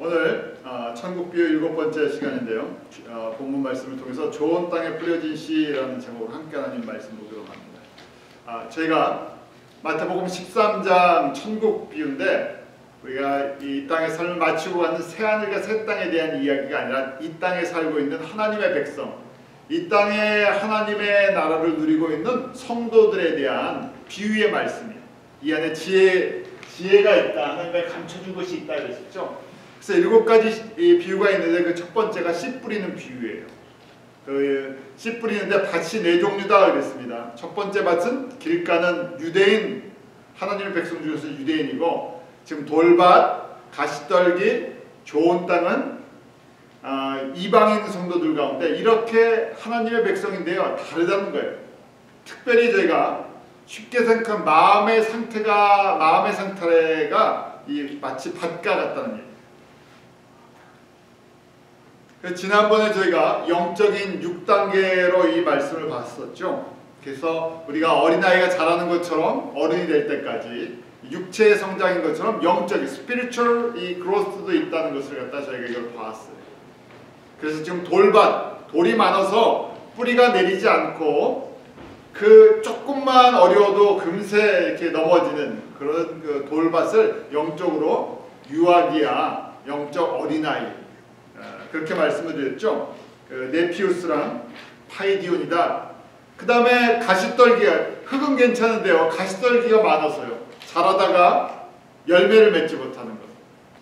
오늘 천국비유 7번째 시간인데요. 본문 말씀을 통해서 좋은 땅에 뿌려진 씨라는 제목으로 함께 하나님 말씀 보도록 합니다. 저희가 마태복음 13장 천국비유인데 우리가 이 땅의 삶을 마치고 가는 새하늘과 새 땅에 대한 이야기가 아니라 이 땅에 살고 있는 하나님의 백성, 이 땅에 하나님의 나라를 누리고 있는 성도들에 대한 비유의 말씀이에요. 이 안에 지혜가 있다, 하나님의 감춰준 것이 있다 그랬었죠. 그래서 7가지 비유가 있는데 그 첫 번째가 씨 뿌리는 비유예요. 씨 뿌리는데 밭이 4종류다 그랬습니다. 첫 번째 밭은 길가는 유대인, 하나님의 백성 중에서 유대인이고, 지금 돌밭, 가시떨기, 좋은 땅은 이방인 성도들 가운데 이렇게 하나님의 백성인데요, 다르다는 거예요. 특별히 저희가 쉽게 생각한 마음의 상태가 마치 밭과 같다는 얘기예요. 지난번에 저희가 영적인 6단계로 이 말씀을 봤었죠. 그래서 우리가 어린아이가 자라는 것처럼 어른이 될 때까지 육체의 성장인 것처럼 영적인 spiritual growth도 있다는 것을 갖다 저희가 이걸 봤어요. 그래서 지금 돌이 많아서 뿌리가 내리지 않고 그 조금만 어려워도 금세 이렇게 넘어지는 그런 그 돌밭을 영적으로 유아기야, 영적 어린아이, 그렇게 말씀을 드렸죠. 네피우스랑 파이디온이다. 그 다음에 가시떨기가, 흙은 괜찮은데요, 가시떨기가 많아서요, 자라다가 열매를 맺지 못하는 것.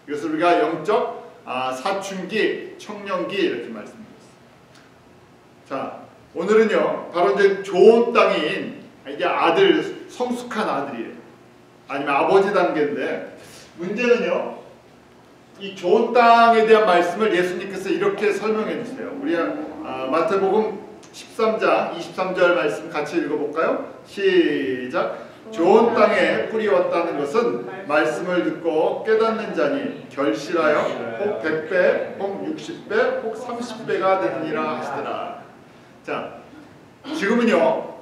이것을 우리가 영적 사춘기, 청년기 이렇게 말씀드렸습니다. 자, 오늘은요 바로 이제 좋은 땅인 이게 아들, 성숙한 아들이에요. 아니면 아버지 단계인데, 문제는요, 이 좋은 땅에 대한 말씀을 예수님께서 이렇게 설명해 주세요. 우리 마태복음 13장 23절 말씀 같이 읽어볼까요? 시작. 좋은 땅에 뿌리웠다는 것은 말씀을 듣고 깨닫는 자니 결실하여 혹 100배, 혹 60배, 혹 30배가 되느니라 하시더라. 자, 지금은요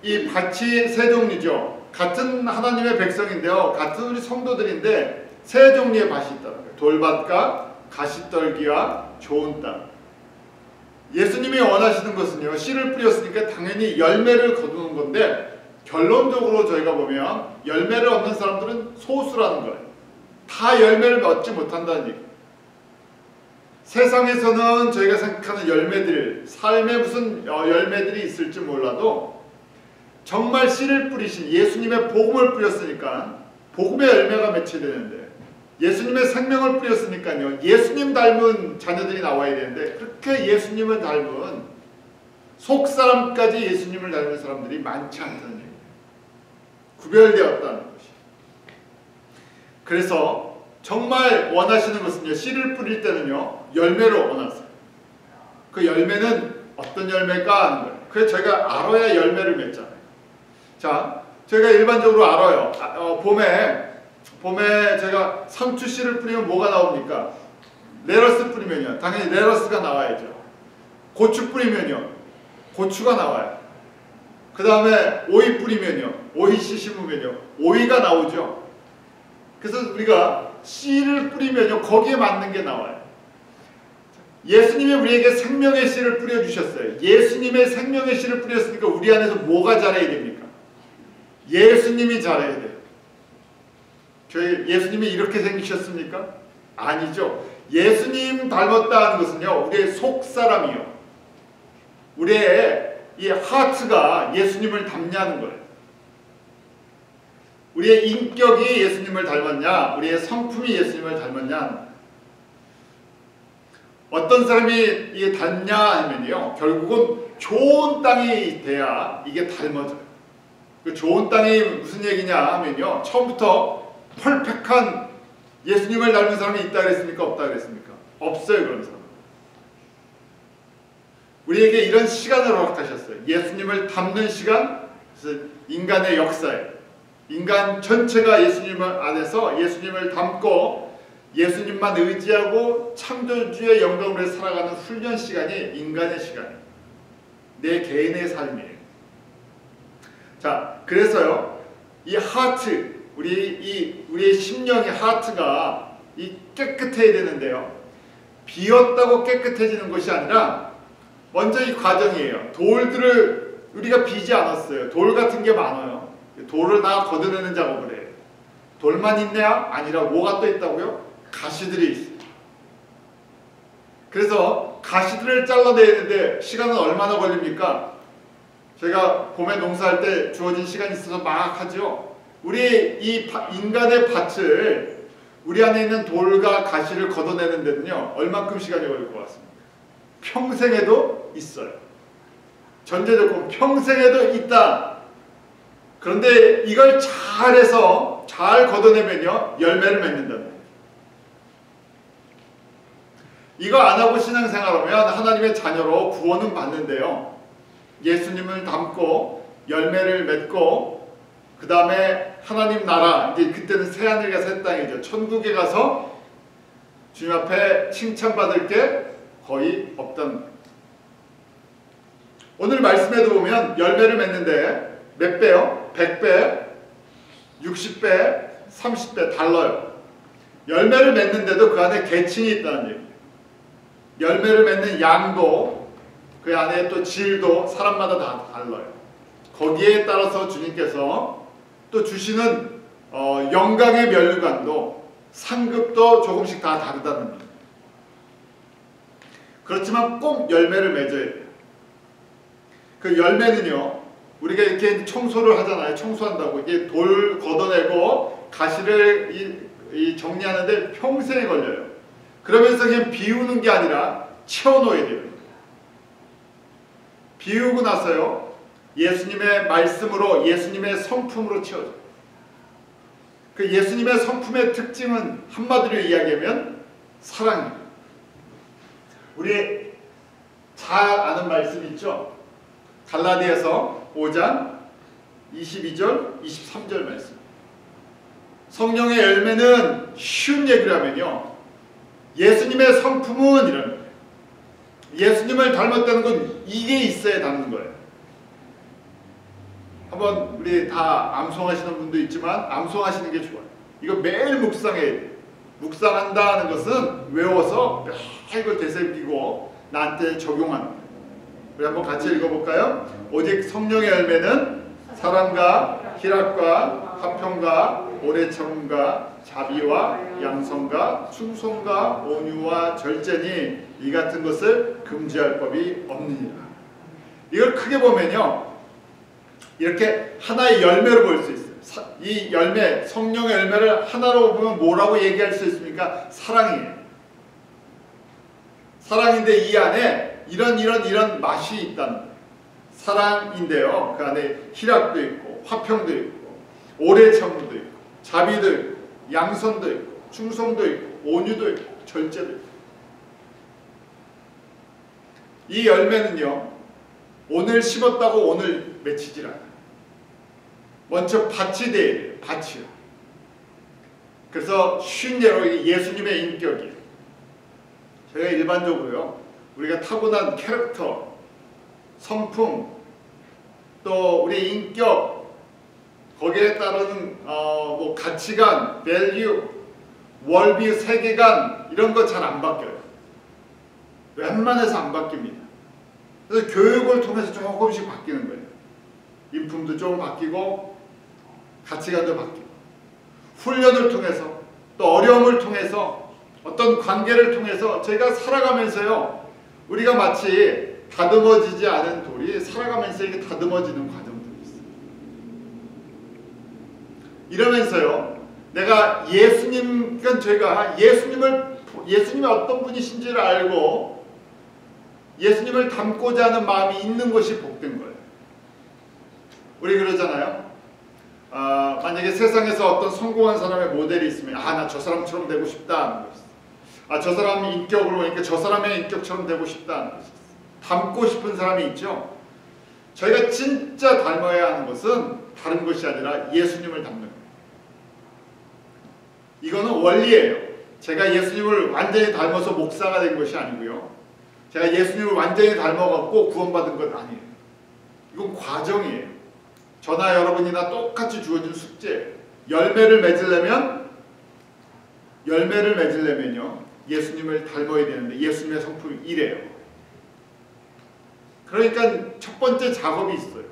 이 밭이 세 종류죠. 같은 하나님의 백성인데요, 같은 우리 성도들인데 세 종류의 밭이 있다는 거예요. 돌밭과 가시떨기와 좋은 땅. 예수님이 원하시는 것은요, 씨를 뿌렸으니까 당연히 열매를 거두는 건데, 결론적으로 저희가 보면 열매를 얻는 사람들은 소수라는 거예요. 다 열매를 얻지 못한다는 얘기예요. 세상에서는 저희가 생각하는 열매들, 삶에 무슨 열매들이 있을지 몰라도 정말 씨를 뿌리신 예수님의 복음을 뿌렸으니까 복음의 열매가 맺혀야 되는데, 예수님의 생명을 뿌렸으니까요, 예수님 닮은 자녀들이 나와야 되는데, 그렇게 예수님을 닮은 속사람까지 예수님을 닮은 사람들이 많지 않다는 얘기예요. 구별되었다는 것이. 그래서 정말 원하시는 것은요, 씨를 뿌릴 때는요 열매를 원하세요. 그 열매는 어떤 열매가 하는 거예요. 그래서 저희가 알아야 열매를 맺잖아요. 자, 저희가 일반적으로 알아요. 봄에 제가 상추 씨를 뿌리면 뭐가 나옵니까? 레러스 뿌리면요, 당연히 레러스가 나와야죠. 고추 뿌리면요, 고추가 나와요. 그 다음에 오이 뿌리면요, 오이 씨 심으면요, 오이가 나오죠. 그래서 우리가 씨를 뿌리면요, 거기에 맞는 게 나와요. 예수님이 우리에게 생명의 씨를 뿌려주셨어요. 예수님의 생명의 씨를 뿌렸으니까 우리 안에서 뭐가 자라야 됩니까? 예수님이 자라야 돼요. 예수님이 이렇게 생기셨습니까? 아니죠. 예수님 닮았다는 것은요, 우리의 속사람이요, 우리의 이 하트가 예수님을 닮냐는 거예요. 우리의 인격이 예수님을 닮았냐, 우리의 성품이 예수님을 닮았냐. 어떤 사람이 이게 닮냐 하면요, 결국은 좋은 땅이 돼야 이게 닮아져요. 그 좋은 땅이 무슨 얘기냐 하면요, 처음부터 퍼펙트한 예수님을 닮은 사람이 있다 그랬습니까? 없다 그랬습니까? 없어요, 그런 사람. 우리에게 이런 시간을 허락하셨어요. 예수님을 닮는 시간, 그래서 인간의 역사에 인간 전체가 예수님 안에서 예수님을 닮고 예수님만 의지하고 창조주의 영광으로 살아가는 훈련 시간이 인간의 시간이에요. 내 개인의 삶이에요. 자, 그래서요, 이 하트, 우리의 심령의 하트가 이 깨끗해야 되는데요. 비었다고 깨끗해지는 것이 아니라 먼저 이 과정이에요. 돌들을 우리가 비지 않았어요. 돌 같은 게 많아요. 돌을 다 걷어내는 작업을 해요. 돌만 있냐? 아니라 뭐가 또 있다고요? 가시들이 있어요. 그래서 가시들을 잘라내는데 시간은 얼마나 걸립니까? 제가 봄에 농사할 때 주어진 시간이 있어서 막 하죠. 우리 이 인간의 밭을 우리 안에 있는 돌과 가시를 걷어내는 데는요 얼만큼 시간이 걸릴 것 같습니다. 평생에도 있어요. 전제조건 평생에도 있다. 그런데 이걸 잘해서 잘 걷어내면요 열매를 맺는다는 거예요. 이거 안 하고 신앙생활하면 하나님의 자녀로 구원은 받는데요, 예수님을 닮고 열매를 맺고 그 다음에 하나님 나라, 이제 그때는 새하늘과 새 땅이죠. 천국에 가서 주님 앞에 칭찬받을 게 거의 없다는 거예요. 오늘 말씀에도 보면 열매를 맺는데 몇 배요? 100배, 60배, 30배 달라요. 열매를 맺는데도 그 안에 계층이 있다는 얘기예요. 열매를 맺는 양도 그 안에 또 질도 사람마다 다 달라요. 거기에 따라서 주님께서 또 주시는 영광의 면류관도 상급도 조금씩 다 다르다는 거예요. 그렇지만 꼭 열매를 맺어야 돼요. 그 열매는요, 우리가 이렇게 청소를 하잖아요. 청소한다고 이게 돌 걷어내고 가시를 정리하는데 평생이 걸려요. 그러면서 그냥 비우는 게 아니라 채워놓아야 돼요. 비우고 나서요 예수님의 말씀으로, 예수님의 성품으로 채워져요. 그 예수님의 성품의 특징은 한마디로 이야기하면 사랑입니다. 우리 잘 아는 말씀 있죠? 갈라디아서 5장 22절 23절 말씀. 성령의 열매는 쉬운 얘기를 하면요, 예수님의 성품은 이런 거예요. 예수님을 닮았다는 건 이게 있어야 닮는 거예요. 한번 우리 다 암송하시는 분도 있지만 암송하시는 게 좋아요. 이거 매일 묵상해야 돼요. 묵상한다는 것은 외워서 매일 이걸 되새기고 나한테 적용하는 거예요. 우리 한번 같이 읽어볼까요? 오직 성령의 열매는 사랑과 희락과 화평과 오래 참음과 자비와 양선과 충성과 온유와 절제니 이 같은 것을 금지할 법이 없느니라. 이걸 크게 보면요 이렇게 하나의 열매로 볼 수 있어요. 이 열매, 성령의 열매를 하나로 보면 뭐라고 얘기할 수 있습니까? 사랑이에요. 사랑인데 이 안에 이런 맛이 있다는 거예요. 사랑인데요, 그 안에 희락도 있고 화평도 있고 오래 참음도 있고 자비도 있고 양선도 있고 충성도 있고 온유도 있고 절제도 있고. 이 열매는요 오늘 심었다고 오늘 맺히질 않아요. 먼저 밭이 돼야 돼요. 밭이요. 그래서 쉬운 예로 예수님의 인격이에요. 저희가 일반적으로요 우리가 타고난 캐릭터, 성품, 또 우리의 인격, 거기에 따르는 뭐 가치관, 밸류, 월비, 세계관 이런 거 잘 안 바뀌어요. 웬만해서 안 바뀝니다. 그래서 교육을 통해서 조금씩 바뀌는 거예요. 인품도 조금 바뀌고 가치관도 바뀌고, 훈련을 통해서 또 어려움을 통해서 어떤 관계를 통해서 저희가 살아가면서요 우리가 마치 다듬어지지 않은 돌이 살아가면서 이게 다듬어지는 과정들이 있어요. 이러면서요 내가 예수님, 그러니까 저희가 예수님이 어떤 분이신지를 알고 예수님을 닮고자 하는 마음이 있는 것이 복된 거예요. 우리 그러잖아요. 만약에 세상에서 어떤 성공한 사람의 모델이 있으면 나 저 사람처럼 되고 싶다 하는 것이 있어요. 저 사람 인격으로 보니까 저 사람의 인격처럼 되고 싶다 하는 것이 있어요. 닮고 싶은 사람이 있죠. 저희가 진짜 닮아야 하는 것은 다른 것이 아니라 예수님을 닮는 거예요. 이거는 원리예요. 제가 예수님을 완전히 닮아서 목사가 된 것이 아니고요, 제가 예수님을 완전히 닮아갖고 구원받은 것 아니에요. 이건 과정이에요. 저나 여러분이나 똑같이 주어진 숙제예요. 열매를 맺으려면 열매를 맺으려면요 예수님을 닮아야 되는데 예수님의 성품이 이래요. 그러니까 첫 번째 작업이 있어요.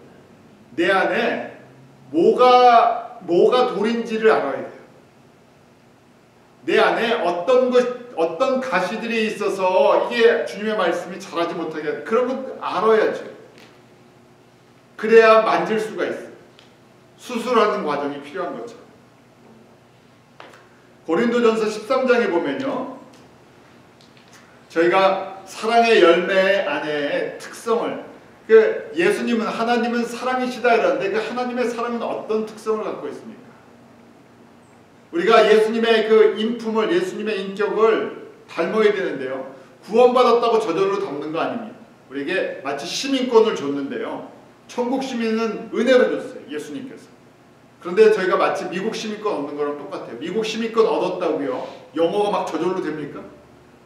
내 안에 뭐가 돌인지를 알아야 돼요. 내 안에 어떤 가시들이 있어서 이게 주님의 말씀이 자라지 못하게 하는 그런 것 알아야죠. 그래야 만질 수가 있어요. 수술하는 과정이 필요한 것처럼. 고린도전서 13장에 보면요 저희가 사랑의 열매 안에 특성을 예수님은 하나님은 사랑이시다 이러는데 그 하나님의 사랑은 어떤 특성을 갖고 있습니까? 우리가 예수님의 그 인품을 예수님의 인격을 닮아야 되는데요 구원받았다고 저절로 닮는 거 아닙니다. 우리에게 마치 시민권을 줬는데요 천국 시민은 은혜로 줬어요 예수님께서. 그런데 저희가 마치 미국 시민권 얻는 거랑 똑같아요. 미국 시민권 얻었다고요 영어가 막 저절로 됩니까?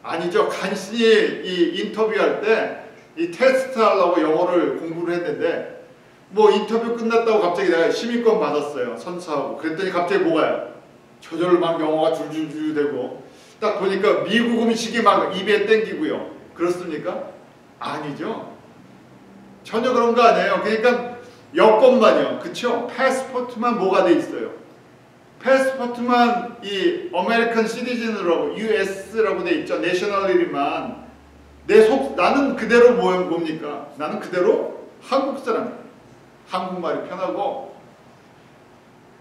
아니죠. 간신히 이 인터뷰할 때 이 테스트 하려고 영어를 공부를 했는데 뭐 인터뷰 끝났다고 갑자기 내가 시민권 받았어요. 선서하고. 그랬더니 갑자기 뭐가요? 저절로 막 영어가 줄줄줄 되고 딱 보니까 미국 음식이 막 입에 땡기고요. 그렇습니까? 아니죠. 전혀 그런 거 아니에요. 그러니까 여권만요. 그쵸? 패스포트만 뭐가 돼 있어요. 패스포트만 이 아메리칸 시티즌으로 US라고 돼 있죠. 내셔널리만 나는 그대로 뭡니까? 나는 그대로 한국 사람이에요. 한국말이 편하고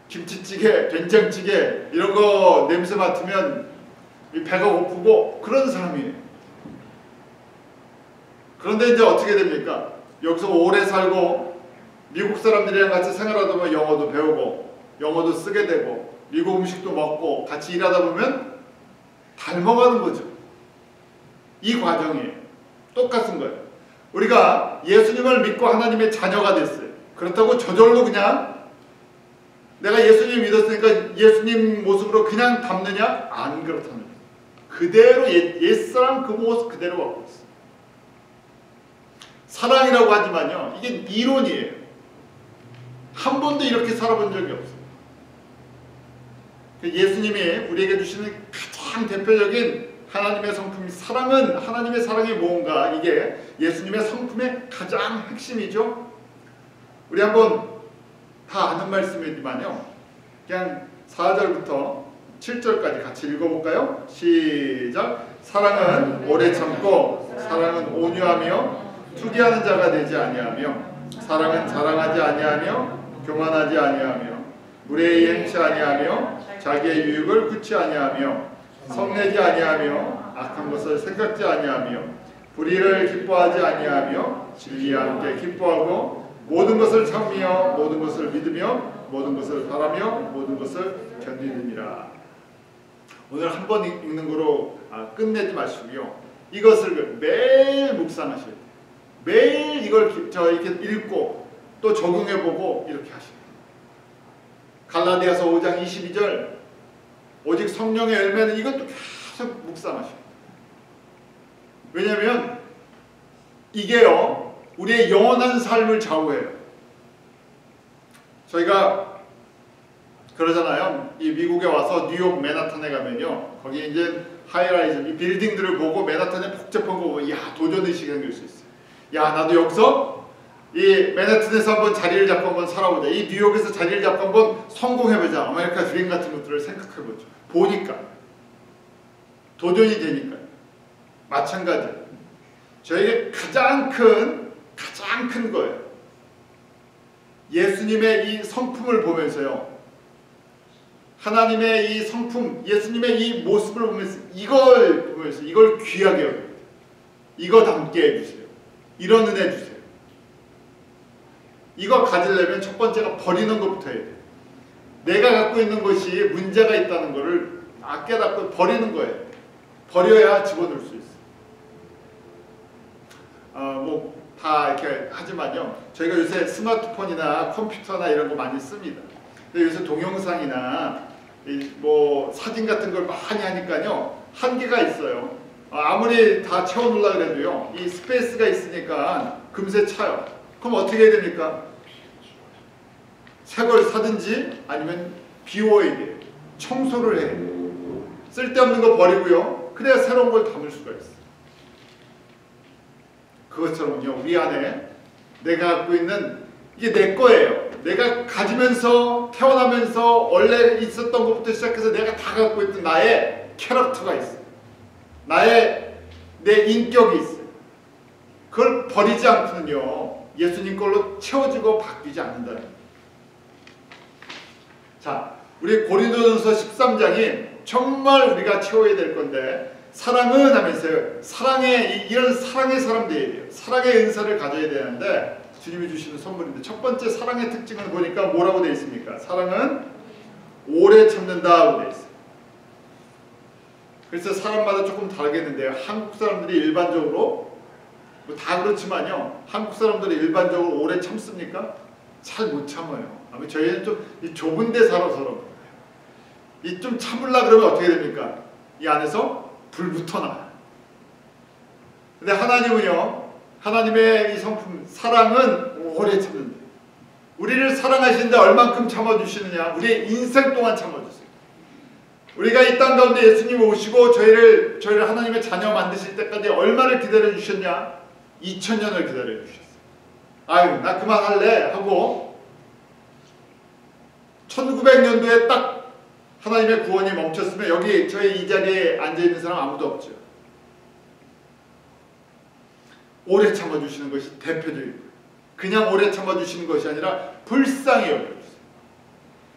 김치찌개, 된장찌개 이런 거 냄새 맡으면 배가 고프고 그런 사람이에요. 그런데 이제 어떻게 됩니까? 여기서 오래 살고 미국 사람들이랑 같이 생활하다 보면 영어도 배우고 영어도 쓰게 되고 미국 음식도 먹고 같이 일하다 보면 닮아가는 거죠. 이 과정이에요. 똑같은 거예요. 우리가 예수님을 믿고 하나님의 자녀가 됐어요. 그렇다고 저절로 그냥 내가 예수님 믿었으니까 예수님 모습으로 그냥 닮느냐? 안 그렇다는 거예요. 그대로 옛사람 그 모습 그대로 갖고 있어요. 사랑이라고 하지만요. 이게 이론이에요. 한 번도 이렇게 살아본 적이 없어요. 예수님이 우리에게 주시는 가장 대표적인 하나님의 성품이 사랑은 하나님의 사랑이 뭔가 이게 예수님의 성품의 가장 핵심이죠. 우리 한번 다 아는 말씀이지만요. 그냥 4절부터 7절까지 같이 읽어볼까요? 시작. 사랑은 오래 참고 사랑은 온유하며 투기하는 자가 되지 아니하며 사랑은 자랑하지 아니하며 교만하지 아니하며 무례히 행치 아니하며 자기의 유익을 구치 아니하며 성내지 아니하며 악한 것을 생각지 아니하며 불의를 기뻐하지 아니하며 진리와 함께 기뻐하고 모든 것을 참으며 모든 것을 믿으며 모든 것을 바라며 모든 것을 견디느니라. 오늘 한 번 읽는 거로 끝내지 마시고요. 이것을 매일 묵상하셔야 돼요. 매일 이걸 이렇게 읽고 또 적용해보고 이렇게 하셔야 돼요. 갈라디아서 5장 22절 오직 성령의 열매는 이것도 계속 묵상하셔야 돼요. 왜냐하면 이게요 우리의 영원한 삶을 좌우해요. 저희가 그러잖아요. 이 미국에 와서 뉴욕 맨하탄에 가면요 거기 이제 하이라이즈 이 빌딩들을 보고 맨하탄의 복잡한 거 보고 야 도전의식이 생길 수 있어요. 야 나도 여기서 이 맨하탄에서 한번 자리를 잡고 한번 살아보자. 이 뉴욕에서 자리를 잡고 한번 성공해보자. 아메리카 드림 같은 것들을 생각해보죠. 보니까 도전이 되니까요. 마찬가지. 저에게 가장 큰 거예요. 예수님의 이 성품을 보면서요. 하나님의 이 성품, 예수님의 이 모습을 보면서 이걸 귀하게 여겨요. 이거 담게 해주세요. 이런 은혜 주세요. 이거 가지려면 첫 번째가 버리는 것부터 해야 돼요. 내가 갖고 있는 것이 문제가 있다는 것을 깨닫고 버리는 거예요. 버려야 집어넣을 수 있어요. 뭐 다 이렇게 하지만요. 저희가 요새 스마트폰이나 컴퓨터나 이런 거 많이 씁니다. 근데 요새 동영상이나 뭐 사진 같은 걸 많이 하니까요. 한계가 있어요. 아무리 다 채워놓으려고 해도요. 이 스페이스가 있으니까 금세 차요. 그럼 어떻게 해야 됩니까? 새 걸 사든지 아니면 비워야 돼요. 청소를 해야 돼요. 쓸데없는 거 버리고요. 그래야 새로운 걸 담을 수가 있어요. 그것처럼요. 우리 안에 내가 갖고 있는 이게 내 거예요. 내가 가지면서 태어나면서 원래 있었던 것부터 시작해서 내가 다 갖고 있던 나의 캐릭터가 있어요. 내 인격이 있어요. 그걸 버리지 않고는요. 예수님 걸로 채워지고 바뀌지 않는다는 거예요. 자, 우리 고린도전서 13장이 정말 우리가 채워야 될 건데 사랑은 하면서요. 이런 사랑의 사람 되어야 돼요. 사랑의 은사를 가져야 되는데 주님이 주시는 선물인데 첫 번째 사랑의 특징을 보니까 뭐라고 되어 있습니까? 사랑은 오래 참는다고 되어 있어요. 그래서 사람마다 조금 다르겠는데요. 한국 사람들이 일반적으로 뭐 다 그렇지만요. 한국 사람들이 일반적으로 오래 참습니까? 잘 못 참아요. 아마 저희는 좀 좁은 데 살아서 이 좀 참으려 그러면 어떻게 됩니까? 이 안에서 불부터 나요. 근데 하나님은요. 하나님의 이 성품 사랑은 오래 참는다. 우리를 사랑하시는데 얼만큼 참아주시느냐? 우리의 인생 동안 참아주세요. 우리가 이 땅 가운데 예수님 오시고 저희를 하나님의 자녀 만드실 때까지 얼마를 기다려주셨냐? 2000년을 기다려주셨어요. 아유 나 그만할래 하고 1900년도에 딱 하나님의 구원이 멈췄으면 여기 저희 이 자리에 앉아있는 사람 아무도 없죠. 오래 참아주시는 것이 대표적이고 그냥 오래 참아주시는 것이 아니라 불쌍히 여겨주세요.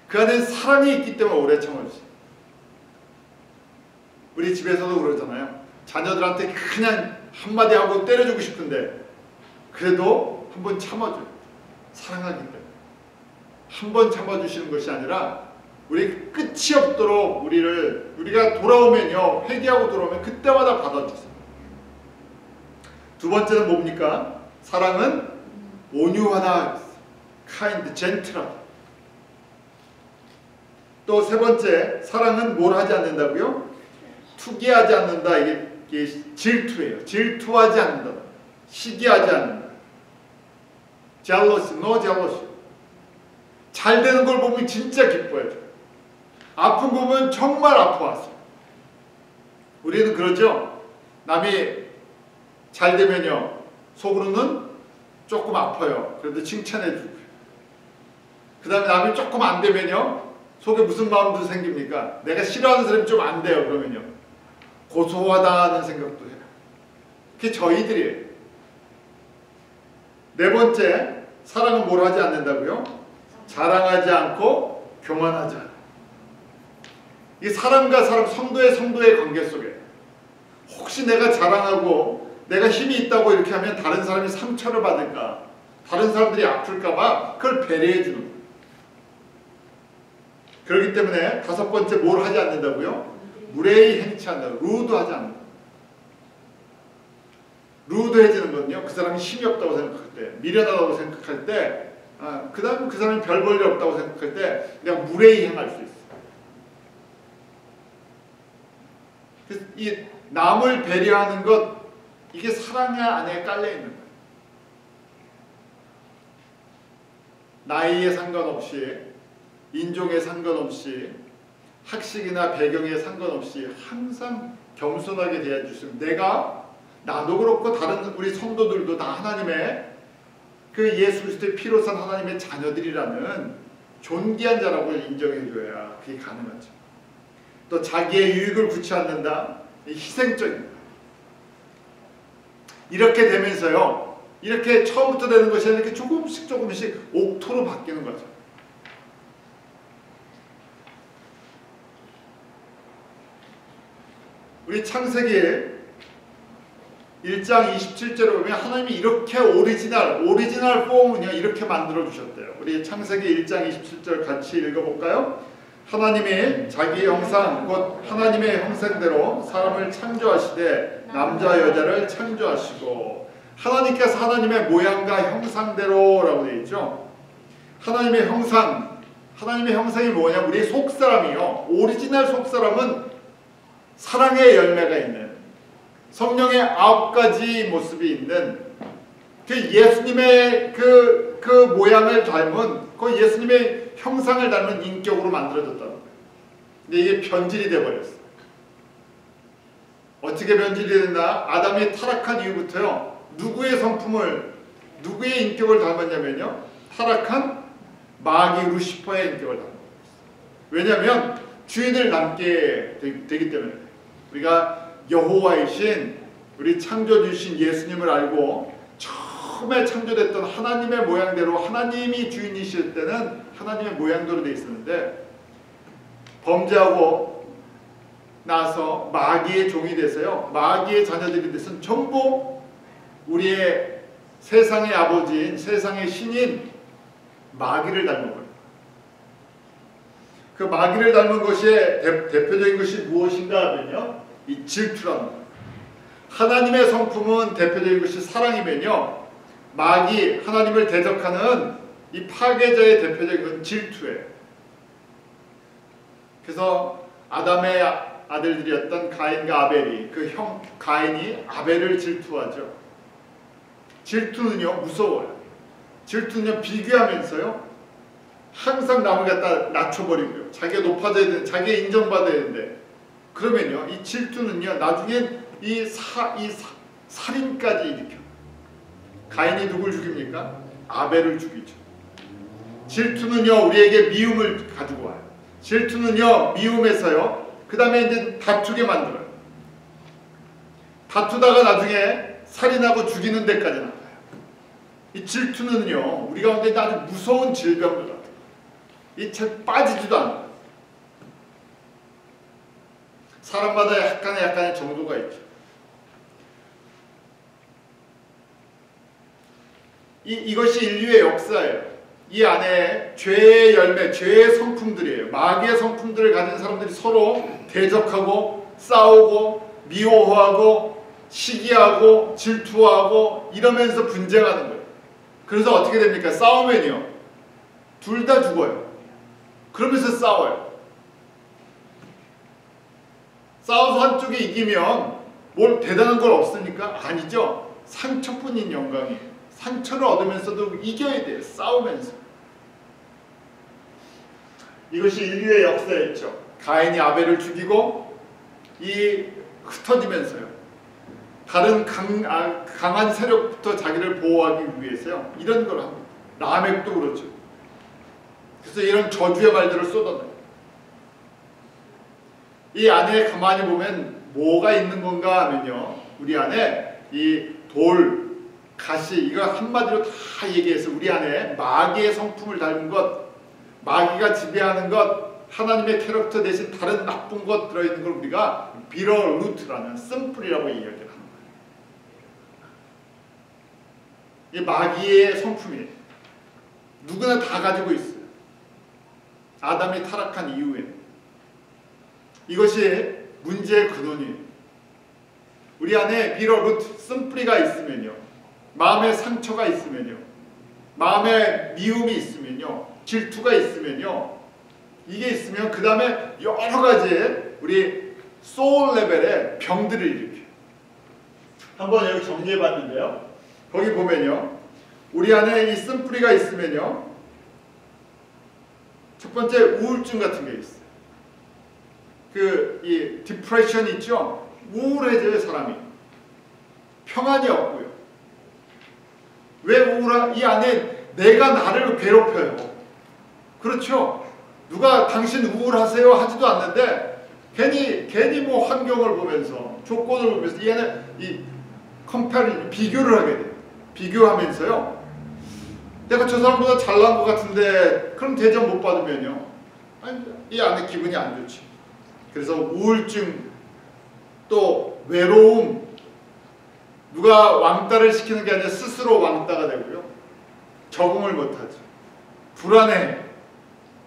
그 안에 사랑이 있기 때문에 오래 참아주세요. 우리 집에서도 그러잖아요. 자녀들한테 그냥 한마디 하고 때려주고 싶은데 그래도 한번 참아줘요. 사랑하기 때문에. 한 번 참아주시는 것이 아니라 우리 끝이 없도록 우리가 돌아오면요. 회개하고 돌아오면 그때마다 받아주세요. 두 번째는 뭡니까? 사랑은 온유하다. kind, gentle하다. 또 세 번째, 사랑은 뭘 하지 않는다고요? 투기하지 않는다. 이게 질투예요. 질투하지 않는다. 시기하지 않는다. jealousy, no jealousy. 잘 되는 걸 보면 진짜 기뻐해요. 아픈 거 보면 정말 아파하세요. 우리는 그러죠. 남이 잘 되면요. 속으로는 조금 아파요. 그래도 칭찬해주고요. 그 다음에 남이 조금 안 되면요. 속에 무슨 마음도 생깁니까? 내가 싫어하는 사람이 좀 안 돼요. 그러면요. 고소하다는 생각도 해요. 그게 저희들이에요. 네 번째, 사랑은 뭘 하지 않는다고요? 자랑하지 않고 교만하지 않아요. 이 사람과 사람, 성도의 관계 속에 혹시 내가 자랑하고 내가 힘이 있다고 이렇게 하면 다른 사람이 상처를 받을까? 다른 사람들이 아플까봐 그걸 배려해 주는 거예요. 그렇기 때문에 다섯 번째 뭘 하지 않는다고요? 무례히 행치 않는다. 루드하지 않는다. 루드해지는 건요. 그 사람이 힘이 없다고 생각할 때, 미련하다고 생각할 때, 그 다음 그 사람이 별 볼일 없다고 생각할 때 그냥 무례히 행할 수 있어요. 그래서 이 남을 배려하는 것 이게 사랑 안에 깔려 있는 거예요. 나이에 상관없이, 인종에 상관없이, 학식이나 배경에 상관없이 항상 겸손하게 대해주시면 나도 그렇고 다른 우리 성도들도 다 하나님의 그 예수 그리스도의 피로 산 하나님의 자녀들이라는 존귀한 자라고 인정해줘야 그게 가능하죠. 또 자기의 유익을 구치 않는다. 희생적인 거예요. 이렇게 되면서요. 이렇게 처음부터 되는 것이 아니라 이렇게 조금씩 옥토로 바뀌는 거죠. 우리 창세기 1장 27절에 보면 하나님이 이렇게 오리지널 폼은요 이렇게 만들어 주셨대요. 우리 창세기 1장 27절 같이 읽어볼까요? 하나님이 자기 형상 곧 하나님의 형상대로 사람을 창조하시되 남자 여자를 창조하시고 하나님께서 하나님의 모양과 형상대로라고 되어 있죠. 하나님의 형상이 뭐냐? 우리 속사람이요. 오리지널 속사람은 사랑의 열매가 있는 성령의 9가지 모습이 있는 그 예수님의 그 모양을 닮은 그 예수님의 형상을 닮은 인격으로 만들어졌다는 거예요. 근데 이게 변질이 돼버렸어요. 어떻게 변질이 됐나? 아담이 타락한 이후부터요. 누구의 인격을 닮았냐면요. 타락한 마귀 루시퍼의 인격을 닮았어요. 왜냐하면 주인을 닮게 되기 때문에. 우리가 여호와이신 우리 창조주신 예수님을 알고 처음에 창조됐던 하나님의 모양대로 하나님이 주인이실 때는 하나님의 모양대로 되어 있었는데 범죄하고 나서 마귀의 종이 돼서요. 마귀의 자녀들이 돼서는 전부 우리의 세상의 아버지인 세상의 신인 마귀를 닮은 거예요. 그 마귀를 닮은 것의 대표적인 것이 무엇인가 하면요. 이 질투라는 거예요. 하나님의 성품은 대표적인 것이 사랑이면요. 마귀, 하나님을 대적하는 이 파괴자의 대표적인 건 질투예요. 그래서 아담의 아들들이었던 가인과 아벨이 그 형 가인이 아벨을 질투하죠. 질투는요 무서워요. 질투는요 비교하면서요 항상 남을 갖다 낮춰버리고요. 자기가 높아져야 되는, 자기가 인정받아야 되는데 그러면요 이 질투는요 나중엔 이 살인까지 일으켜. 가인이 누굴 죽입니까? 아벨을 죽이죠. 질투는요 우리에게 미움을 가지고 와요. 질투는요 미움에서요 그 다음에 이제 다투게 만들어요. 다투다가 나중에 살인하고 죽이는 데까지 나가요. 이 질투는요 우리 가운데 아주 무서운 질병들 같아요. 이 잘 빠지지도 않아요. 사람마다 약간의 정도가 있죠. 이것이 인류의 역사예요. 이 안에 죄의 열매, 죄의 성품들이에요. 마귀의 성품들을 가진 사람들이 서로 대적하고 싸우고 미워하고 시기하고 질투하고 이러면서 분쟁하는 거예요. 그래서 어떻게 됩니까? 싸우면요 둘 다 죽어요. 그러면서 싸워요. 싸워서 한쪽이 이기면 뭘 대단한 걸 없습니까? 아니죠. 상처뿐인 영광이에요. 상처를 얻으면서도 이겨야 돼요. 싸우면서. 이것이 인류의 역사였죠. 가인이 아벨을 죽이고 이 흩어지면서요. 다른 강한 세력부터 자기를 보호하기 위해서요. 이런 걸 합니다. 라멕도 그렇죠. 그래서 이런 저주의 말들을 쏟아내요. 이 안에 가만히 보면 뭐가 있는 건가 하면요. 우리 안에 이 돌, 가시 이거 한마디로 다 얘기해서 우리 안에 마귀의 성품을 닮은 것, 마귀가 지배하는 것, 하나님의 캐릭터 대신 다른 나쁜 것 들어있는 걸 우리가 비러 루트라는 쓴뿌리라고 이야기를 합니다. 이 마귀의 성품이에요. 누구나 다 가지고 있어요. 아담이 타락한 이후에 이것이 문제의 근원이에요. 우리 안에 비러 루트, 쓴뿌리가 있으면요. 마음에 상처가 있으면요. 마음에 미움이 있으면요. 질투가 있으면요. 이게 있으면 그 다음에 여러 가지의 우리 소울 레벨의 병들을 일으켜요. 한번 여기 정리해 봤는데요. 거기 보면요. 우리 안에 이 쓴뿌리가 있으면요. 첫 번째 우울증 같은 게 있어요. 이 디프레션 있죠? 우울해져요, 사람이. 평안이 없고요. 왜 우울한? 이 안에 내가 나를 괴롭혀요. 그렇죠? 누가 당신 우울하세요 하지도 않는데 괜히 뭐 환경을 보면서 조건을 보면서 얘는 이 컴패리 비교를 하게 돼요. 비교하면서요. 내가 저 사람보다 잘난 것 같은데 그럼 대접 못 받으면요. 아니, 이 안에 기분이 안 좋지. 그래서 우울증 또 외로움 누가 왕따를 시키는 게 아니라 스스로 왕따가 되고요. 적응을 못하죠. 불안해.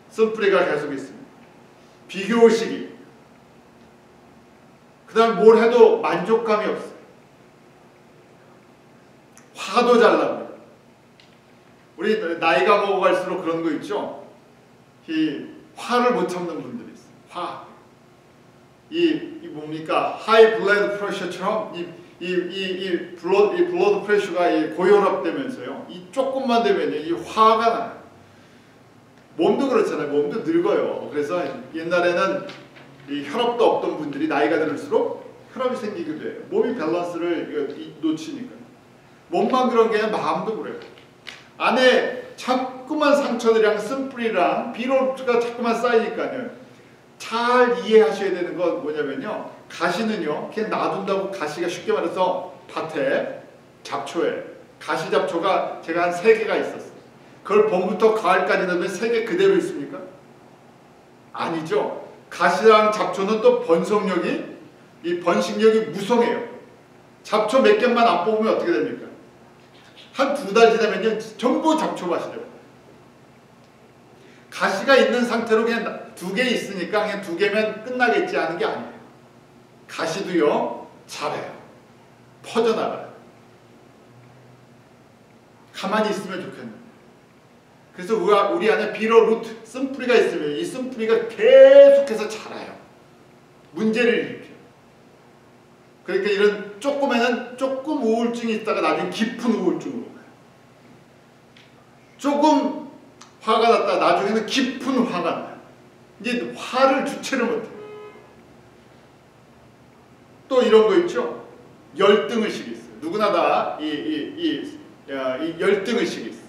쓴뿌리가 계속 있습니다. 비교의식이. 그 다음에 뭘 해도 만족감이 없어요. 화도 잘 납니다. 우리 나이가 먹어갈수록 그런 거 있죠. 이 화를 못 참는 분들이 있어요. 화. 이 뭡니까? 하이 블러드 프레셔처럼 이 블러드 프레셔가 고혈압되면서요. 이 조금만 되면 이 화가 나요. 몸도 그렇잖아요. 몸도 늙어요. 그래서 옛날에는 이 혈압도 없던 분들이 나이가 들수록 혈압이 생기기도 해요. 몸이 밸런스를 놓치니까. 몸만 그런 게 아니라 마음도 그래요. 안에 자꾸만 상처들이랑 쓴뿌리랑 비로가 자꾸만 쌓이니까요. 잘 이해하셔야 되는 건 뭐냐면요. 가시는요. 그냥 놔둔다고 가시가 쉽게 말해서 밭에 잡초에 가시 잡초가 제가 한 3개가 있었어요. 그걸 봄부터 가을까지 넣으면 3개 그대로 있습니까? 아니죠. 가시랑 잡초는 또 번성력이 이 번식력이 무성해요. 잡초 몇 개만 안 뽑으면 어떻게 됩니까? 한 2달 지나면요 전부 잡초 맛이 돼요. 가시가 있는 상태로 그냥 2개 있으니까 그냥 2개면 끝나겠지 하는 게 아니에요. 가시도요 자라요. 퍼져나가요. 가만히 있으면 좋겠는데. 그래서 우리 안에 비로 루트, 쓴뿌리가 있으면 이 쓴뿌리가 계속해서 자라요. 문제를 일으켜요. 그러니까 이런 조금에는 조금 우울증이 있다가 나중에 깊은 우울증으로 가요. 조금 화가 났다가 나중에는 깊은 화가 나요. 이제 화를 주체를 못해요. 또 이런 거 있죠. 열등의식이 있어요. 누구나 다 이 열등의식이 있어요.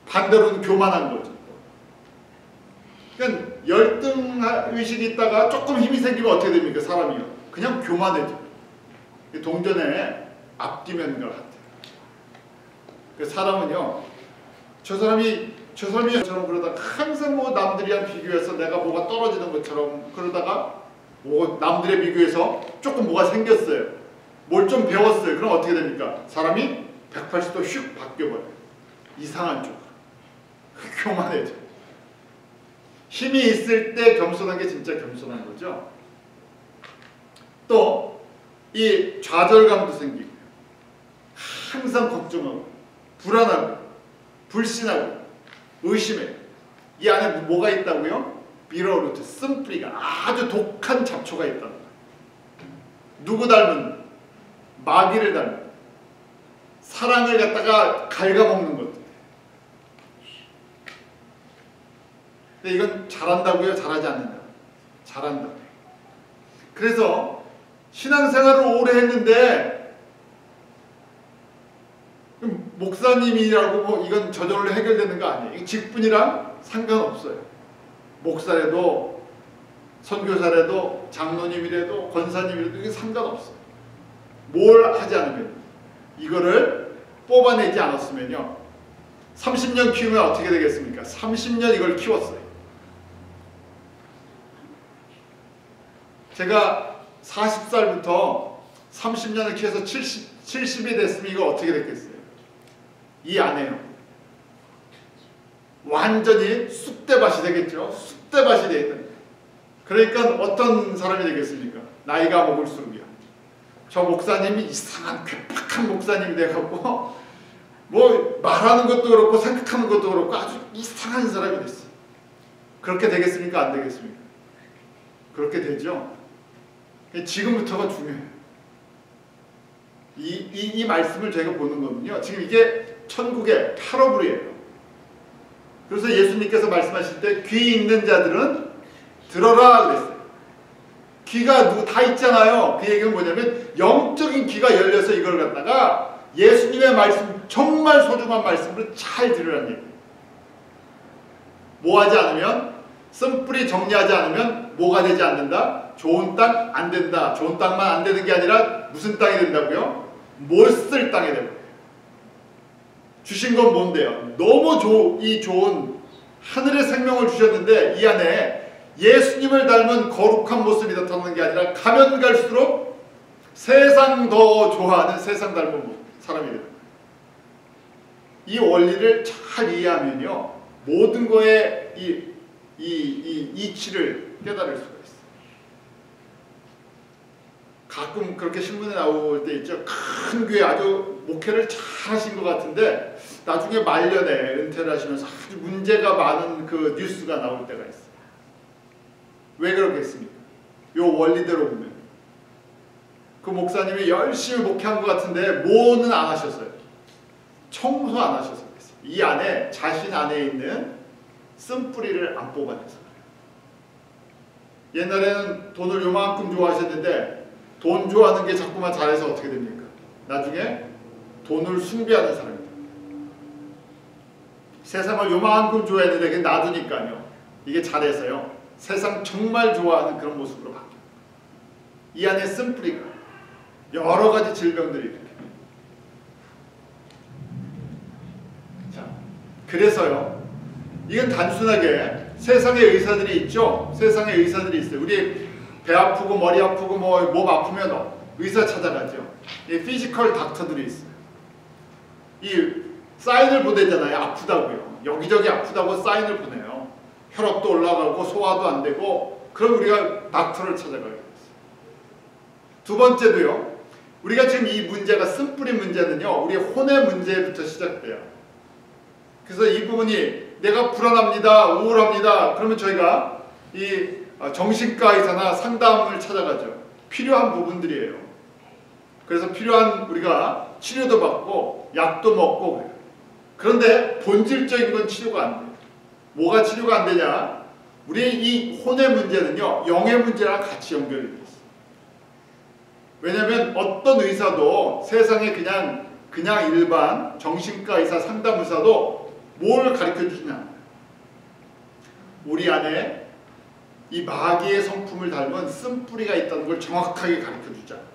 반대로는 교만한 거죠. 그러니까 열등의식이 있다가 조금 힘이 생기면 어떻게 됩니까? 사람이요. 그냥 교만해져. 동전에 앞뒤면 것 같아요. 그 사람은요. 저 사람이 저처럼 그러다가 항상 뭐 남들이랑 비교해서 내가 뭐가 떨어지는 것처럼 그러다가 뭐 남들에 비교해서 조금 뭐가 생겼어요. 뭘 좀 배웠어요. 그럼 어떻게 됩니까? 사람이 180도 휙 바뀌어버려요. 이상한 쪽으로. 교만해져. 힘이 있을 때 겸손한 게 진짜 겸손한 거죠. 또 이 좌절감도 생기고 항상 걱정하고 불안하고 불신하고 의심해요. 이 안에 뭐가 있다고요? 비로루트, 쓴뿌리가 아주 독한 잡초가 있다는 거예요. 누구 닮은? 마귀를 닮은 사랑을 갖다가 갉아먹는 것들. 근데 이건 잘한다고요? 잘하지 않는다? 잘한다. 그래서 신앙생활을 오래 했는데 목사님이라고 뭐 이건 저절로 해결되는 거 아니에요. 직분이랑 상관없어요. 목사라도 선교사라도 장로님이라도 권사님이라도 이게 상관없어요. 뭘 하지 않으면 이거를 뽑아내지 않았으면요 30년 키우면 어떻게 되겠습니까? 30년 이걸 키웠어요. 제가 40살부터 30년을 키워서 70이 됐으면 이거 어떻게 됐겠어요? 이 안에요. 완전히 쑥대밭이 되겠죠. 쑥대밭이 되겠다. 그러니까 어떤 사람이 되겠습니까? 나이가 먹을수록이요. 저 목사님이 이상한 괴팍한 목사님이 돼갖고 뭐 말하는 것도 그렇고 생각하는 것도 그렇고 아주 이상한 사람이 됐어요. 그렇게 되겠습니까? 안 되겠습니까? 그렇게 되죠. 지금부터가 중요해요. 이 말씀을 저희가 보는 거는요. 지금 이게 천국의 파러블이에요. 그래서 예수님께서 말씀하실 때 귀 있는 자들은 들어라 그랬어요. 귀가 누구 다 있잖아요. 그 얘기는 뭐냐면 영적인 귀가 열려서 이걸 갖다가 예수님의 말씀 정말 소중한 말씀을 잘 들으라는 얘기예요. 뭐 하지 않으면 쓴뿌리 정리하지 않으면 뭐가 되지 않는다? 좋은 땅 안 된다. 좋은 땅만 안 되는 게 아니라 무슨 땅이 된다고요? 못 쓸 땅이 되는 거예요. 주신 건 뭔데요? 너무 좋은 하늘의 생명을 주셨는데 이 안에 예수님을 닮은 거룩한 모습이 나타나는 게 아니라 가면 갈수록 세상 더 좋아하는 세상 닮은 사람이 됩니다. 이 원리를 잘 이해하면요 모든 거에 이 이치를 깨달을 수가 있어요. 가끔 그렇게 신문에 나올 때 있죠. 큰 교회 아주 목회를 잘 하신 것 같은데 나중에 말년에 은퇴를 하시면서 아주 문제가 많은 그 뉴스가 나올 때가 있어요. 왜 그러겠습니까? 요 원리대로 보면 그 목사님이 열심히 목회한 것 같은데 뭐는 안 하셨어요. 청소 안 하셔서 그랬어요. 이 안에 자신 안에 있는 쓴뿌리를 안 뽑아내서 그래요. 옛날에는 돈을 요만큼 좋아하셨는데 돈 좋아하는 게 자꾸만 잘해서 어떻게 됩니까? 나중에 돈을 숭배하는 사람입니다. 세상을 요만큼 좋아했는데 그게 놔두니까요. 이게 잘해서요. 세상 정말 좋아하는 그런 모습으로 바뀌어요. 이 안에 쓴뿌리가 여러 가지 질병들이 이렇게. 자, 그래서요. 이건 단순하게 세상의 의사들이 있죠. 세상의 의사들이 있어요. 우리 배 아프고 머리 아프고 뭐 몸 아프면 의사 찾아가죠. 이 피지컬 닥터들이 있어요. 이 사인을 보내잖아요. 아프다고요. 여기저기 아프다고 사인을 보내요. 혈압도 올라가고 소화도 안 되고 그럼 우리가 닥터를 찾아가게 됐어요. 두 번째도요. 우리가 지금 이 문제가 쓴뿌리 문제는요. 우리의 혼의 문제부터 시작돼요. 그래서 이 부분이 내가 불안합니다. 우울합니다. 그러면 저희가 이 정신과 의사나 상담을 찾아가죠. 필요한 부분들이에요. 그래서 필요한 우리가 치료도 받고 약도 먹고 그래요. 그런데 본질적인 건 치료가 안 돼요. 뭐가 치료가 안 되냐? 우리의 이 혼의 문제는요. 영의 문제랑 같이 연결이 돼 있어요. 왜냐하면 어떤 의사도 세상에 그냥 일반 정신과 의사 상담 의사도 뭘 가르쳐 주시냐? 우리 안에 이 마귀의 성품을 닮은 쓴뿌리가 있다는 걸 정확하게 가르쳐 주지 않고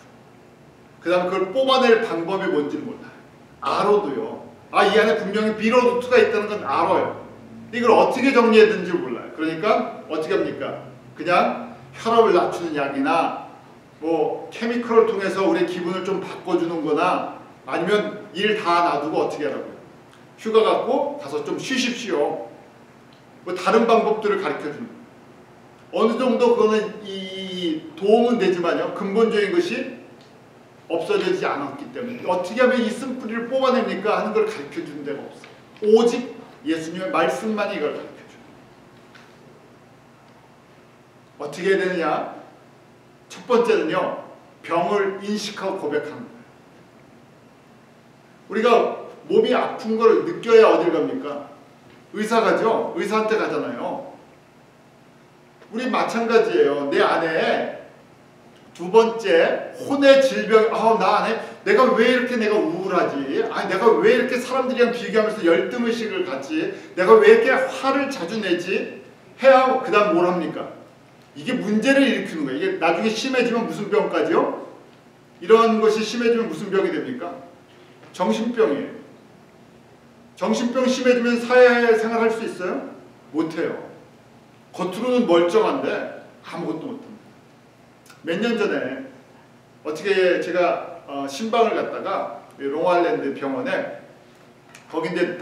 그 다음에 그걸 뽑아낼 방법이 뭔지는 몰라요. 알아도요. 이 안에 분명히 비로루트가 있다는 건 알아요. 이걸 어떻게 정리해야 되는지 몰라요. 그러니까 어떻게 합니까? 그냥 혈압을 낮추는 약이나 뭐 케미컬을 통해서 우리의 기분을 좀 바꿔주는 거나 아니면 일 다 놔두고 어떻게 하라고요? 휴가 갖고 가서 좀 쉬십시오. 뭐 다른 방법들을 가르쳐주는 거예요. 어느 정도 그거는 이 도움은 되지만요. 근본적인 것이 없어지지 않았기 때문에 어떻게 하면 이 쓴뿌리를 뽑아냅니까? 하는 걸 가르쳐주는 데가 없어요. 오직 예수님의 말씀만이 이걸 가르쳐줘요. 어떻게 해야 되느냐? 첫 번째는요. 병을 인식하고 고백하는 거예요. 우리가 몸이 아픈 걸 느껴야 어딜 갑니까? 의사 가죠? 의사한테 가잖아요. 우리 마찬가지예요. 내 안에 두 번째 혼의 질병, 나 안에 내가 왜 이렇게 내가 우울하지? 내가 왜 이렇게 사람들이랑 비교하면서 열등의식을 갖지? 내가 왜 이렇게 화를 자주 내지? 해야 그 다음 뭘 합니까? 이게 문제를 일으키는 거예요. 이게 나중에 심해지면 무슨 병까지요? 이런 것이 심해지면 무슨 병이 됩니까? 정신병이에요. 정신병 심해지면 사회생활 할 수 있어요? 못해요. 겉으로는 멀쩡한데 아무것도 못합니다. 몇 년 전에 어떻게 제가 신방을 갔다가 롱아일랜드 병원에 거기 이제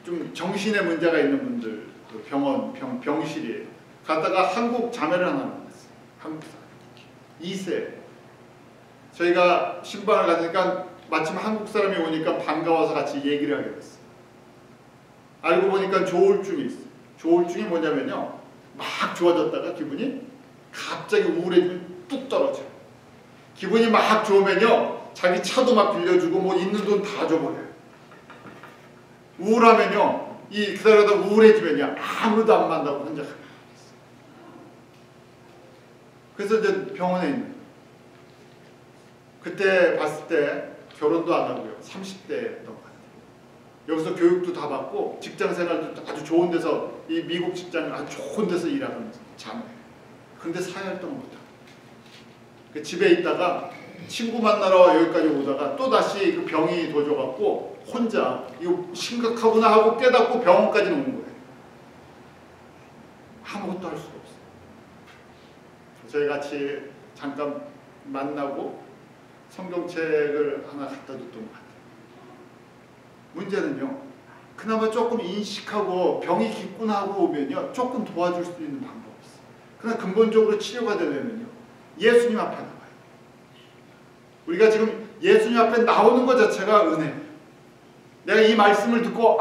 좀 정신에 문제가 있는 분들 그 병실이에요. 갔다가 한국 자매를 하나 만났어요. 한국 사람. 2세. 저희가 신방을 가니까 마침 한국 사람이 오니까 반가워서 같이 얘기를 하게 됐어요. 알고 보니까 조울증이 있어요. 조울증이 뭐냐면요. 막 좋아졌다가 기분이 갑자기 우울해지면 뚝 떨어져요. 기분이 막 좋으면요. 자기 차도 막 빌려주고 뭐 있는 돈 다 줘버려요. 우울하면요. 그러다 우울해지면요. 아무도 안 만나고 혼자 가요. 그래서 이제 병원에 있는 그때 봤을 때 결혼도 안 하고요. 30대였던 것 같아요. 여기서 교육도 다 받고 직장 생활도 아주 좋은 데서 이 미국 직장 아주 좋은 데서 일하는 자매. 그런데 사회활동을 못하고 그 집에 있다가 친구 만나러 여기까지 오다가 또다시 그 병이 도져갖고 혼자 이거 심각하구나 하고 깨닫고 병원까지 오는 거예요. 아무것도 할 수가 없어요. 저희 같이 잠깐 만나고 성경책을 하나 갖다 줬던 것 같아요. 문제는요. 그나마 조금 인식하고 병이 깊구나 하고 오면요. 조금 도와줄 수 있는 방법이 있어요. 그러나 근본적으로 치료가 되려면요. 예수님 앞에 나와요. 우리가 지금 예수님 앞에 나오는 것 자체가 은혜예요. 내가 이 말씀을 듣고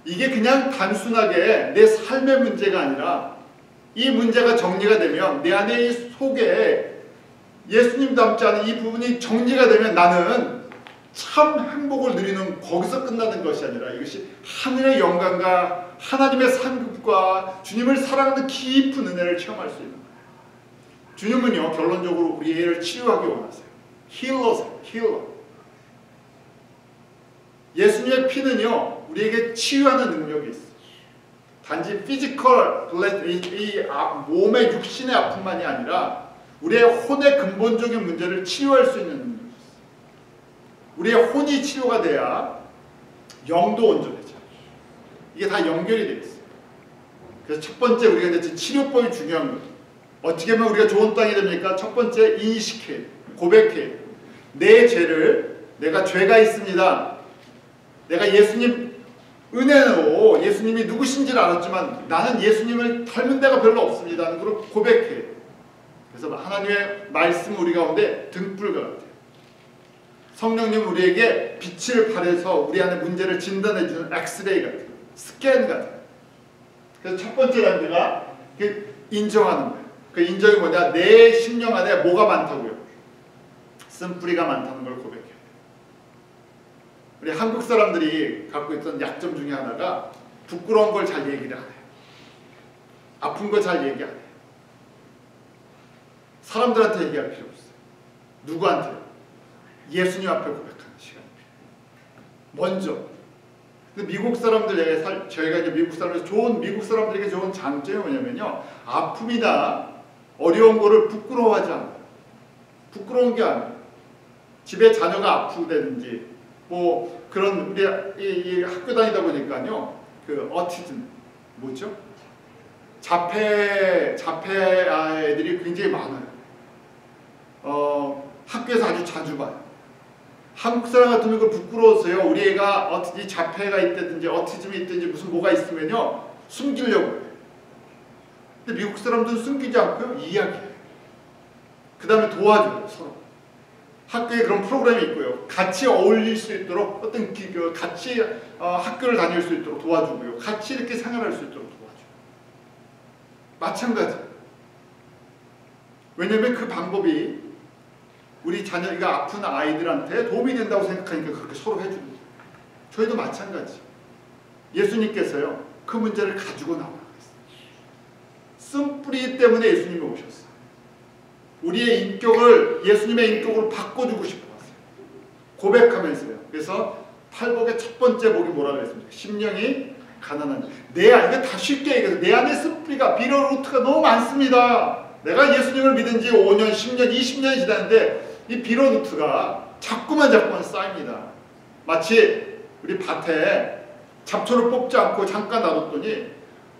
이게 그냥 단순하게 내 삶의 문제가 아니라 이 문제가 정리가 되면 내 안에 이 속에 예수님 닮지 않은 이 부분이 정리가 되면 나는 참 행복을 누리는 거기서 끝나는 것이 아니라 이것이 하늘의 영광과 하나님의 상급과 주님을 사랑하는 깊은 은혜를 체험할 수 있는 거예요. 주님은요 결론적으로 우리를 치유하기 원하세요. 힐러세요. 힐러. 예수님의 피는요 우리에게 치유하는 능력이 있어요. 단지 피지컬, 몸의 육신의 아픔만이 아니라 우리의 혼의 근본적인 문제를 치유할 수 있는 능력이 있어요. 우리의 혼이 치유가 돼야 영도 온전해져요. 이게 다 연결이 되어 있어요. 그래서 첫 번째 우리가 이제 치료법이 중요한 거예요. 어떻게 하면 우리가 좋은 땅이 됩니까? 첫 번째 인식해야 돼요. 고백해야 돼요. 내 죄를, 내가 죄가 있습니다. 내가 예수님 은혜로 예수님이 누구신지를 알았지만 나는 예수님을 닮은 데가 별로 없습니다. 그걸 고백해야 돼요. 그래서 하나님의 말씀 우리 가운데 등불과 같아요. 성령님 우리에게 빛을 발해서 우리 안에 문제를 진단해주는 엑스레이 같아요. 스캔 같아요. 그래서 첫 번째 단계가 인정하는 거예요. 그 인정이 뭐냐? 내 심령 안에 뭐가 많다고요? 쓴뿌리가 많다는 걸 고백해요. 우리 한국 사람들이 갖고 있던 약점 중에 하나가 부끄러운 걸 잘 얘기를 안 해요. 아픈 거 잘 얘기 안 해요. 사람들한테 얘기할 필요 없어요. 누구한테요? 예수님 앞에 고백하는 시간이 필요해요. 먼저. 근데 미국 사람들, 저희가 이제 미국 사람들, 미국 사람들에게 좋은 장점이 뭐냐면요. 아픔이나 어려운 거를 부끄러워하지 않아요. 부끄러운 게 아니에요. 집에 자녀가 아프다든지, 뭐, 그런, 우리 이 학교 다니다 보니까요. 그, 어티즘, 뭐죠? 자폐 아이들이 굉장히 많아요. 학교에서 아주 자주 봐요. 한국 사람 같으면 그걸 부끄러워서요. 우리 애가 이 자폐가 있다든지 어티즘이 있든지 무슨 뭐가 있으면요. 숨기려고 해요. 근데 미국 사람들은 숨기지 않고요. 이야기해요. 그 다음에 도와줘요. 서로. 학교에 그런 프로그램이 있고요. 같이 어울릴 수 있도록 같이 학교를 다닐 수 있도록 도와주고요. 같이 이렇게 생활할 수 있도록 도와줘요. 마찬가지예요. 왜냐하면 그 방법이 우리 자녀가 아픈 아이들한테 도움이 된다고 생각하니까 그렇게 서로 해주는 거예요. 저희도 마찬가지. 예수님께서요. 그 문제를 가지고 나오라고 했어요. 쓴뿌리 때문에 예수님이 오셨어요. 우리의 인격을 예수님의 인격으로 바꿔주고 싶어하세요. 고백하면서요. 그래서 팔복의 첫 번째 복이 뭐라고 했습니까? 심령이 가난한. 이게 다 쉽게 얘기해서 내 안에 쓴뿌리가 비로루트가 너무 많습니다. 내가 예수님을 믿은 지 5년, 10년, 20년이 지났는데 이 비로루트가 자꾸만 쌓입니다. 마치 우리 밭에 잡초를 뽑지 않고 잠깐 놔뒀더니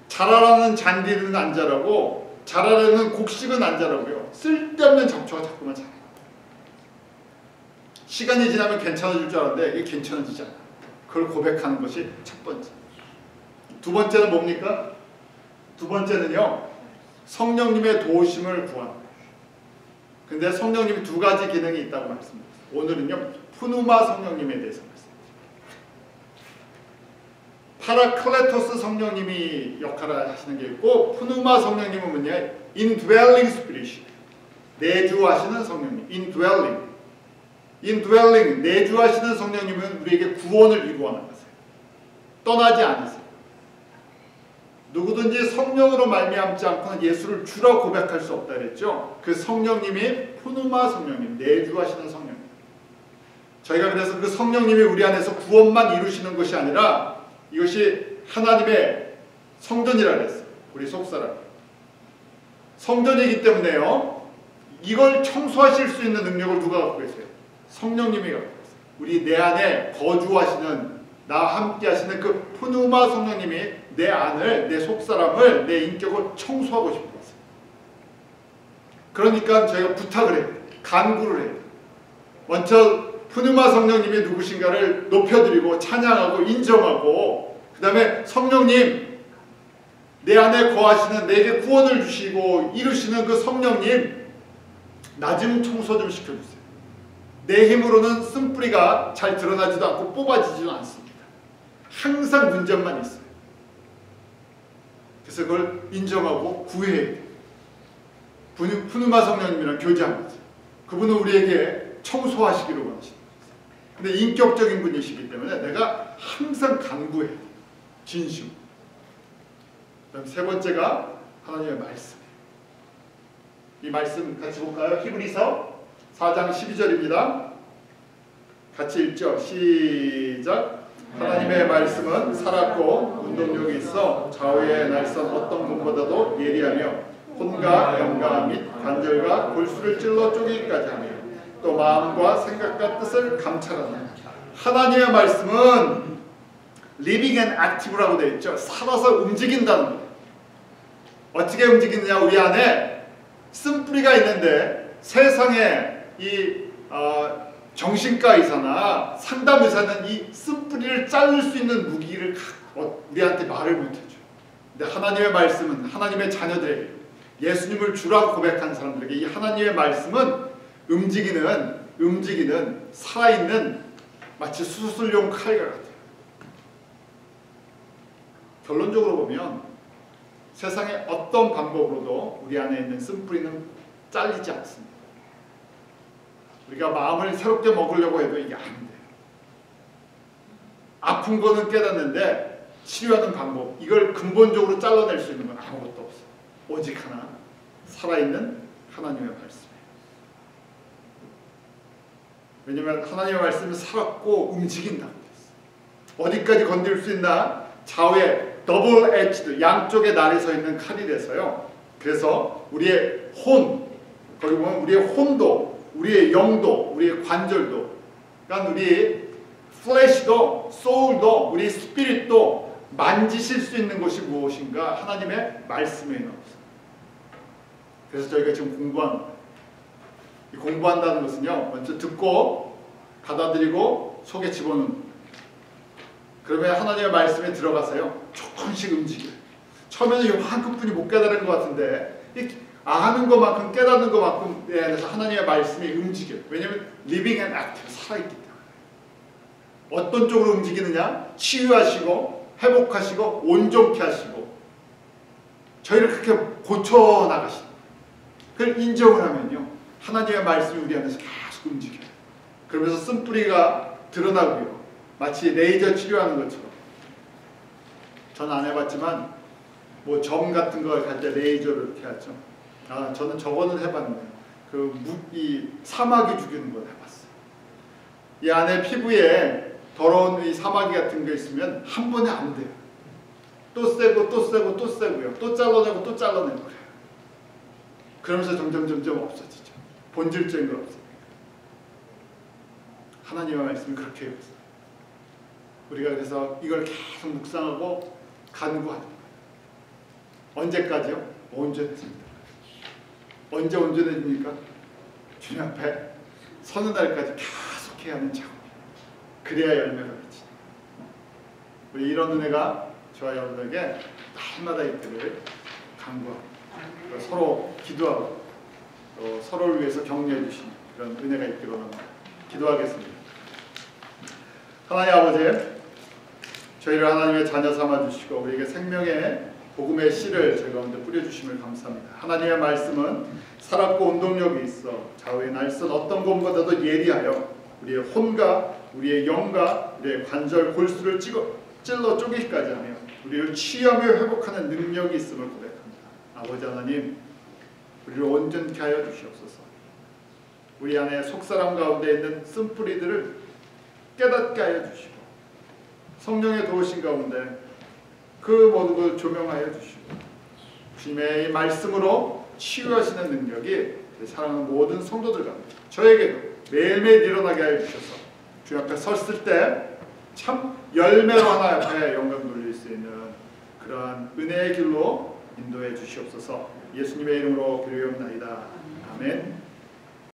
자라라는 잔디는 안 자라고 자라라는 곡식은 안 자라고요. 쓸데없는 잡초가 자꾸만 자라요. 시간이 지나면 괜찮아질 줄 알았는데 이게 괜찮아지지 않아요. 그걸 고백하는 것이 첫 번째. 두 번째는 뭡니까? 두 번째는요. 성령님의 도우심을 구하는 거예요. 근데 성령님이 두 가지 기능이 있다고 말씀드렸어요. 오늘은요. 푸누마 성령님에 대해서 말씀드립니다. 파라클레토스 성령님이 역할을 하시는 게 있고 푸누마 성령님은 뭐냐? indwelling spirit. 내주하시는 성령님. indwelling. 내주하시는 성령님은 우리에게 구원을 이루어 나가세요. 떠나지 않으세요. 누구든지 성령으로 말미암지 않고는 예수를 주라 고백할 수 없다 그랬죠. 그 성령님이 푸누마 성령님, 내주하시는 성령님. 저희가 그래서 그 성령님이 우리 안에서 구원만 이루시는 것이 아니라 이것이 하나님의 성전이라 그랬어요. 우리 속사람. 성전이기 때문에요. 이걸 청소하실 수 있는 능력을 누가 갖고 계세요? 성령님이 갖고 계세요. 우리 내 안에 거주하시는 나와 함께 하시는 그 푸누마 성령님이 내 안을, 내 속사람을, 내 인격을 청소하고 싶은 거예요. 그러니까 저희가 부탁을 해요. 간구를 해요. 먼저 푸누마 성령님이 누구신가를 높여드리고 찬양하고 인정하고 그 다음에 성령님 내 안에 거하시는 내게 구원을 주시고 이루시는 그 성령님 나 좀 청소 좀 시켜주세요. 내 힘으로는 쓴뿌리가 잘 드러나지도 않고 뽑아지지도 않습니다. 항상 문제만 있어요. 그래서 그걸 인정하고 구해야 돼요. 푸누마 성령님이랑 교제하는 거죠. 그분은 우리에게 청소하시기를 원하시는 거예요. 근데 인격적인 분이시기 때문에 내가 항상 간구해야 돼요. 진심. 그다음 세 번째가 하나님의 말씀이에요. 이 말씀 같이 볼까요? 히브리서 4장 12절입니다. 같이 읽죠. 시작. 하나님의 말씀은 살았고 운동력이 있어 좌우의 날선 어떤 것보다도 예리하며 혼과 영과 및 관절과 골수를 찔러 쪼개기까지 하며 또 마음과 생각과 뜻을 감찰하는. 하나님의 말씀은 living and active라고 되어 있죠. 살아서 움직인다는 거예요. 어떻게 움직이느냐? 우리 안에 쓴뿌리가 있는데 세상에 이 정신과 의사나 상담 의사는 이 쓴뿌리를 자를 수 있는 무기를 우리한테 말을 못해줘. 근데 하나님의 말씀은 하나님의 자녀들에게, 예수님을 주라고 고백한 사람들에게 이 하나님의 말씀은 움직이는 살아있는 마치 수술용 칼과 같아요. 결론적으로 보면 세상의 어떤 방법으로도 우리 안에 있는 쓴뿌리는 잘리지 않습니다. 우리가 마음을 새롭게 먹으려고 해도 이게 안 돼요. 아픈 거는 깨닫는데 치료하는 방법, 이걸 근본적으로 잘라낼 수 있는 건 아무것도 없어요. 오직 하나, 살아있는 하나님의 말씀이에요. 왜냐하면 하나님의 말씀이 살았고 움직인다고 했어요. 어디까지 건드릴 수 있나? 좌우에 더블 엣지드, 양쪽에 날이 서 있는 칼이 돼서요. 그래서 우리의 혼, 거기 보면 우리의 혼도, 우리의 영도, 우리의 관절도, 그러니까 우리 플래시도, 소울도, 우리 스피릿도 만지실 수 있는 것이 무엇인가? 하나님의 말씀에 나옵니다. 그래서 저희가 지금 공부한다는 것은요, 먼저 듣고 받아들이고 속에 집어넣는. 그러면 하나님의 말씀에 들어가서요, 조금씩 움직여요. 처음에는 요만큼뿐이 못 깨달은 것 같은데 아는 것만큼, 깨닫는 것만큼 내 안에서 하나님의 말씀이 움직여요. 왜냐하면 living and active, 살아있기 때문에. 어떤 쪽으로 움직이느냐? 치유하시고 회복하시고 온전케 하시고 저희를 그렇게 고쳐나가시는, 그걸 인정을 하면요, 하나님의 말씀이 우리 안에서 계속 움직여요. 그러면서 쓴뿌리가 드러나고요, 마치 레이저 치료하는 것처럼. 전 안 해봤지만 뭐 점 같은 거 할 때 레이저를 이렇게 하죠. 저는 저거는 해봤는데 이 사마귀 죽이는 걸 해봤어요. 이 안에 피부에 더러운 이 사마귀 같은 거 있으면 한 번에 안 돼요. 또 세고 또 세고 또 세고요. 또 잘라내고 또 잘라내고 그래요. 그러면서 점점 없어지죠. 본질적인 걸 없어요. 하나님의 말씀이 그렇게 해요. 우리가 그래서 이걸 계속 묵상하고 간구하는 거예요. 언제까지요? 온전해집니다. 언제 온전해집니까? 주님 앞에 서는 날까지 계속 해야 하는 작업. 그래야 열매가 맺히죠. 우리 이런 은혜가 저와 여러분에게 날마다 있기를 간구하고 서로 기도하고 또 서로를 위해서 격려해 주시는 그런 은혜가 있기를 원합니다. 기도하겠습니다. 하나님 아버지, 저희를 하나님의 자녀 삼아주시고 우리에게 생명의 복음의 씨를 저희 가운데 뿌려주심을 감사합니다. 하나님의 말씀은 살았고 운동력이 있어 좌우의 날선 어떤 것보다도 예리하여 우리의 혼과 우리의 영과 우리의 관절 골수를 찔러 쪼개기까지 하며 우리를 치유하며 회복하는 능력이 있음을 고백합니다. 아버지 하나님, 우리를 온전케 하여 주시옵소서. 우리 안에 속사람 가운데 있는 쓴뿌리들을 깨닫게 하여 주시고 성령의 도우신 가운데 그 모든 걸 조명하여 주시고 주님의 말씀으로 치유하시는 능력이 사랑하는 모든 성도들 가운데 저에게도 매일매일 일어나게 하여 주셔서 주 앞에 섰을 때 참 열매로 하나 앞에 영광 돌릴 수 있는 그러한 은혜의 길로 인도해 주시옵소서. 예수님의 이름으로 기도하옵나이다. 아멘.